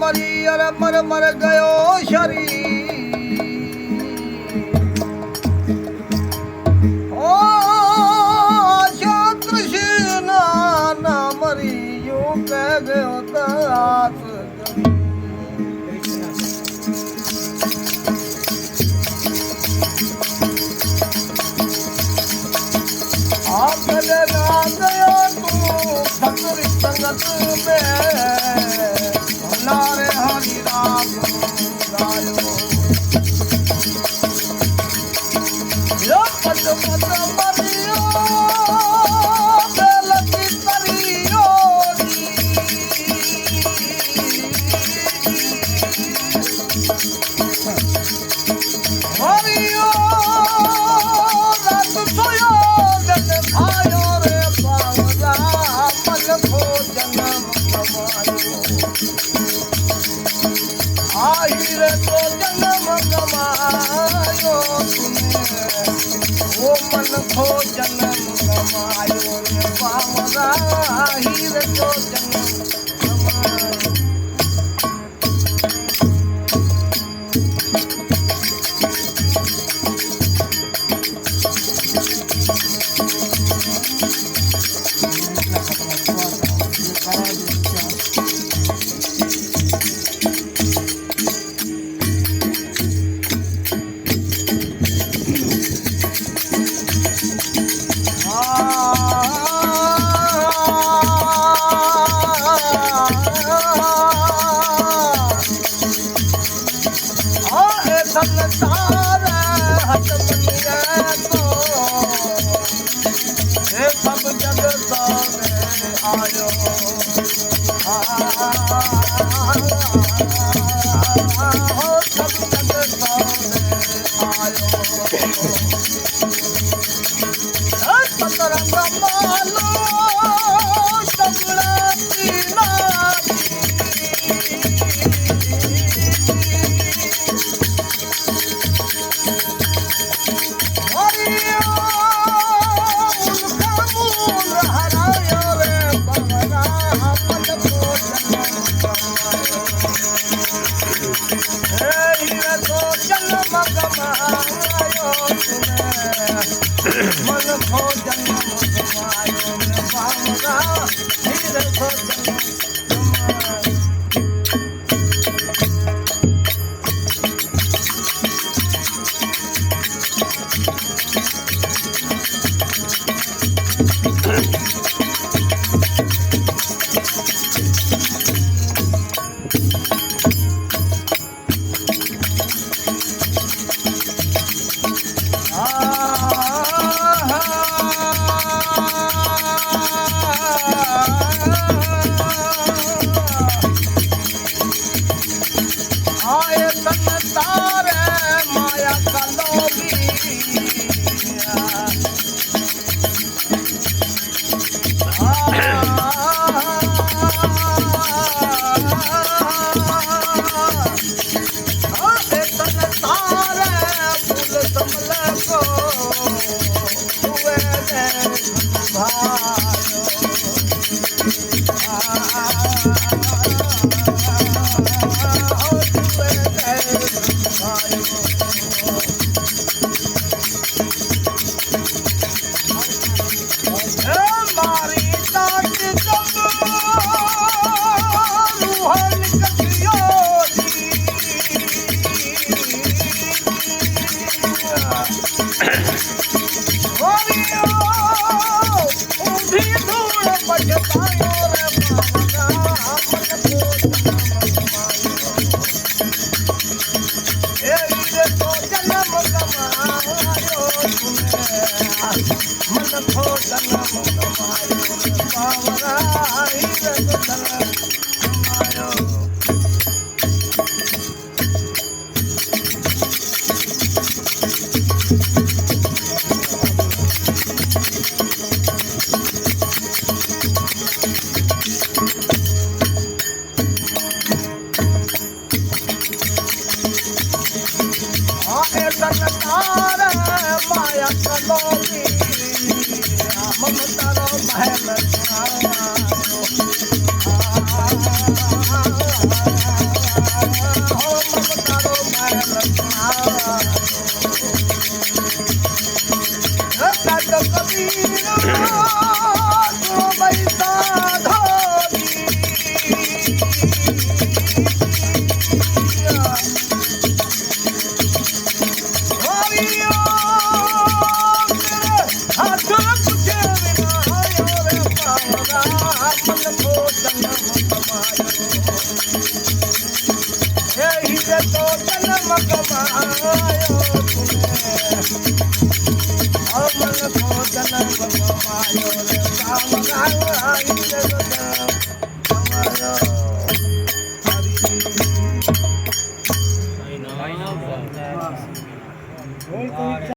મરી અરે મર ગયો શરીર ઓ કૃષ્ણ ના મરિયું કે ગયો દાસ आखले ना गयो तू भक्ति संगत में नारे हरि राम गायो यो पद पद मरियो बेलती करियो मरियो रात सोयो आयो रे पावला मन को जन्म कमायो आई रे तो जन्म कमायो तूने वो मन को जन्म कमायो रे पावला आई रे तो जन्म कमायो संसार हट बनिए तो हे सब जग सामने आयो हो सब जग सामने आयो सतरंग मालो सगड़ा पीना मन को जन्म कमायो रे बाबा हीरे को जन्म माया का लोभी ममता कमायो तूने अमन को जन्म गवायो रे राम राम आई रे